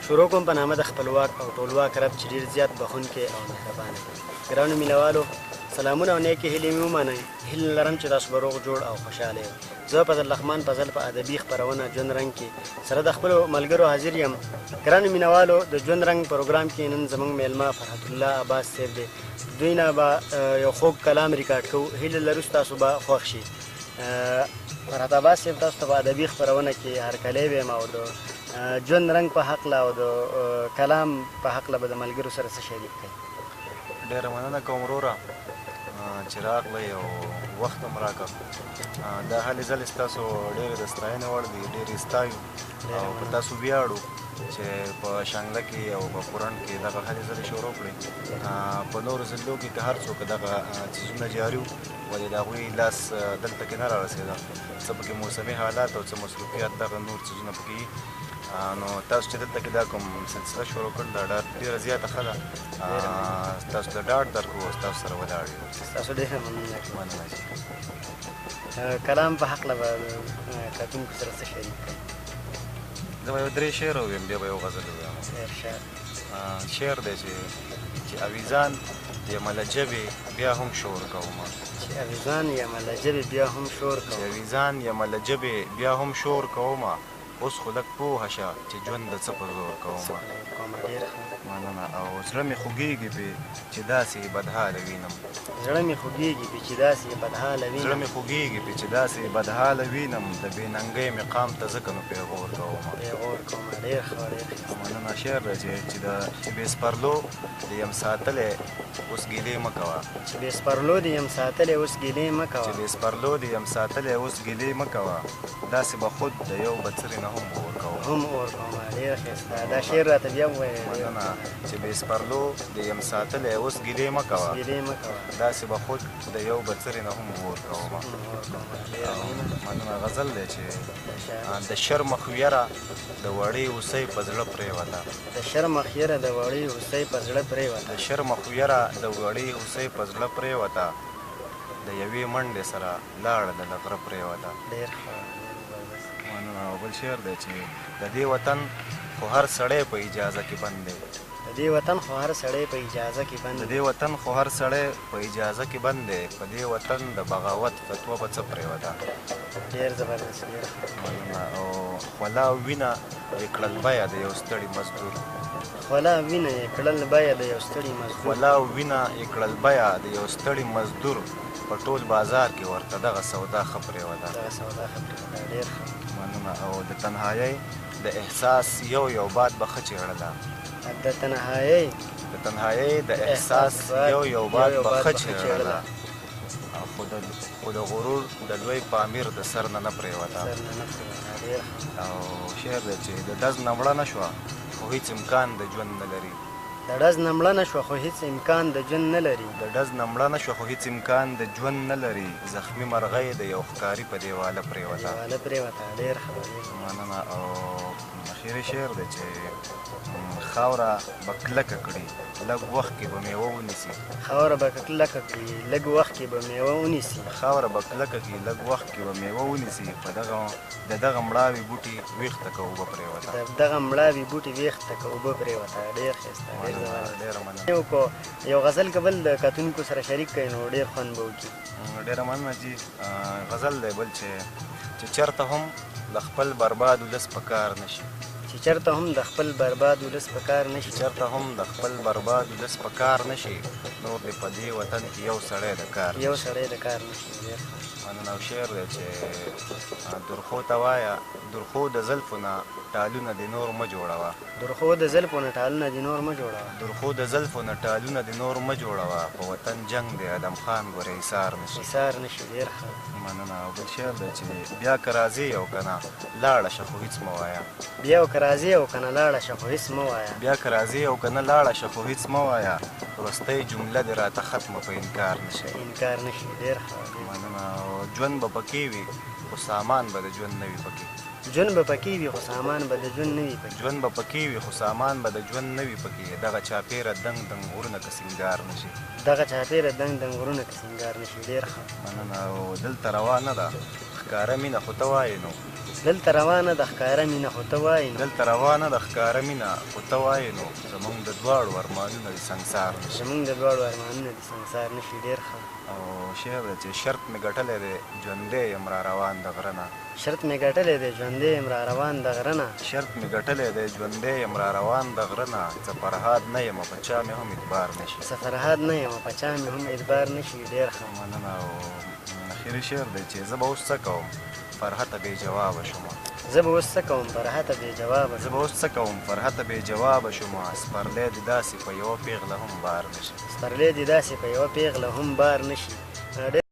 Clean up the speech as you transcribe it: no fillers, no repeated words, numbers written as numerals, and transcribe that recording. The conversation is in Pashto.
شروع کوم په نامه د خپلواک او ټولواک رب چې ډېر زیات بخښونکی او مهربانه دی. ګرانو مینوالو، سلامونه او نیکې هیلې مې ومنئ. هیله لرم چې تاسو به روغ جوړ او خوشحاله یئ. زه فضل رحمان فضل په ادبي خپرونه ژوند رنګ کې سره د خپلو ملګرو حاضر یم. ګرانو مینوالو، د ژوند رنګ پروګرام کې نن زموږ میلمه فرحت الله عباس صاحب دی. دوی نه به یو خوږ کلام ریکارډ کوو. هیله لرو چې تاسو به خوښ شي. فرحت عباس صاحب تاسو ته په ادبي خپرونه کې هرکلی ویم او د ژوند رنګ په هکله او د کلام په هکله به د ملګرو سره څه شریک کړئ. ډېره مننه کوم وروره چې راغلی او وخت هم راکړ. دا هلې ځلې ستاسو ډېرې د ستاینې وړ دي، ډېرې ستایو او په تاسو ویاړو چې په شانګله کې او په پورڼ کې دغه هلې ځلې شروع کړئ. په نورو ضلعو کې که هر څوک دغه څیزونه جاري وو ولې د هغوی لاس دلته کې نه رارسېده، څه پکې موسمي حالات او څه مصروفیات دغه نور څیزونه پکې وي. نو تاسو چې دلته کې دا کوم سلسله شروع کړل دا ډېره زیاته ښه ده. تاسو ته ډاډ درکړو او ستاسو سره ولاړ یو. تاسو ډېره مننه. مننه. کلام په هکله به کتونکو سره څه شریک کړئ؟ زه به یو 3 شعر ووایم، بیا به یو غزل ووایم. شعر دی چې اویزان یمه له ژبې بیا هم شور کومه، چې اویزان یمه له ژبې بیا هم شور کومه، چې اویزان یمه له ژبې بیا هم شور کومه، اوس خو لږ پوهه شه چې ژوند د څه په زور کومه. مننه. او زړه مې خوږېږي پې چې داسې بدحاله وینم، زړه مې خوږېږي پې چې داسې بدحاله وینم، زړه مې خوږېږي پې چې داسې بدحاله وینم، د بې ننګۍ مقام ته ځکه نو پیغور کومه. پیغور کومه. ډېر ښه، ډېر ښه. مننه. شعر دی چې بې سپرلو د یم ساتلی اوس ګیلې مه کوه، چې بې سپرلو د یم ساتلی اوس ګیلې مه کوه، چې بې سپرلو د یم ساتلی اوس ګیلې مه کوه، داسې به خود د یو بڅري نه هم اور کوه. هم اور کومه. ډېر ښایسته. دا شعر راته بیا ووایه. مننه. چې بې سپرلو د یم ساتلی اوس ګیلې مه کوه، ګیلې مه کوه، داسې به خود د یو بڅري نه هم اور کومه. مننه. غزل دی چې د شر مخویره د وړې هوسۍ په زړه پرېوته، د شر مخیره د وړې هوسۍ په زړه پرېوته، د شر مخویره د وړې هوسۍ په زړه پرېوته، د یوې منډې سره لاړه د غره پرېوته. ډېر ښه. مننه. او بل شعر دی چې د دې وطن خو هر سړی په اجازه کې بند دی، د دې وطن خو هر سړی په اجازه کې بند د دی، دې وطن خو هر سړی په اجازه کې بند دی، په دې وطن د بغاوت فتوا به څه پرېوته. ډېر زبردست. ډېر ښه. مننه. او خوله او وینه یې کړل بیه د یو ستړي مزدور، خوله وینه یې کړل بیه د یو ستړي مزدور، خوله او وینه یې کړل بیه د یو ستړي مزدور، په ټول بازار کې ورته دغه سودا ښه پرېوته. دغه سودا ښه پرېوته. ډېر ښه. مننه. او د تنهایۍ د احساس یو باد به ښه چېړله، د تنهایۍ د تنهایۍ د احساس یو باد به ښه چېړله، خو د غرور د لوی پامیر د سر نه پرېوته. او شعر دی چې د ډز نه مړه نه شوه خو هېڅ امکان د ژوند نه لري، د ډز نه مړه نه شوه خو هېڅ امکان د ژوند نه لري، د ډز نه مړه نه شوه خو هېڅ امکان د ژوند نه لري، زخمي مرغۍ د یو ښکاري په دیواله پرېوته. دیواله پرېوته. ډېر ښه. مننه. او اخري شعر دی چې خاوره به کلکه کړي لږ وخت کې به میوه ونیسي، خاوره به کلکه کړي لږ وخت کې به میوه ونیسي، خاوره به کلکه کړي لږ وخت کې به میوه ونیسي، په دغه مړاوي بوټي ویښته که اوبه پرېوته، د دغه مړاوي بوټي ویښته که اوبه پرېوته. ډېر ښایسته. ډېره مننه. یو غزل کول د کتونکو سره شریک کړئ نو ډېر خوند به وکړي. ډېره مننه جي. غزل دی بل چې چېرته هم د خپل برباد ولس په کار نه شي، چې چېرته هم د خپل برباد ولس په کار نه شي، چېرته هم د خپل برباد ولس په کار نه شي، نور دې په دې وطن کې یو سړی د کار نه شي، یو سړی د کار نه شي. ډېر ښه. مننه. او شعر دی چې درخو ته وایه درخو د زلفو نه ټالونه دې نور مه جوړوه، درخو د زلفو نه ټالونه دې نور مه جوړوه، درخو د زلفو نه ټالونه دې نور مه جوړوه، په وطن جنګ دی ادم خان ګوره ایثار نه شي، ایثار نه شي. ډېر ښه. مننه. او بل شعر دی چې بیا که راځې او که نه لاړه شه خو هېڅ مه وایه، بیا که راځې او که نه لاړه شه خو هېڅ مه وایه، بیا که راځې او که نه لاړه شه خو هېڅ مه وایه، وروستۍ جمله دې راته ختمه په انکار نه شي، انکار نه شي. ډېر ښه. مننه. او ژوند به پکې وي خو سامان به د ژوند نه وي پکې، ژوند به پکې وي خو سامان به د ژوند نه وي پکې، ژوند به پکې وي خو سامان به د ژوند نه وي پکې، دغه چاپېره دنګ غرونه که سینګار نه شي، دغه چاپېره دنګ غرونه که سینګار نه شي. ډېر ښه. مننه. او دلته روا نه ده ښکاره مینه خو ته وایې نو دلته روانه د ښکاره مینه خو ته وایې نو دلته روانه د ښکاره مینه خو ته وایې نو زموږ د دواړو ارمانونه دې سنګسار نشي زموږ د دواړو ارمانونه دې سنګسار نشي ډېر ښه او شعر دی چې شرط مې ګټلی دی ژوندی یم را روان د غره نه شرط مې ګټلی دی ژوندی یم را روان د غره نه شرط مې ګټلی دی ژوندی یم را روان د غره نه څه فرهاد نه یم په چا مې هم اعتبار نشي څه فرهاد نه یم په چا مې هم اعتبار نشي ډېر ښه مننه او اخري شعر دی چې زه به اوس څه کوم فرحته بې جوابه شومه زه به اوس څه کوم فرحته بې جوابه زه به اوس څه کوم فرحته بې جوابه شومه سپرلی دې داسې په یوه پیغله هم بار نشي سپرلی دې داسې په یوه پیغله هم بار نشي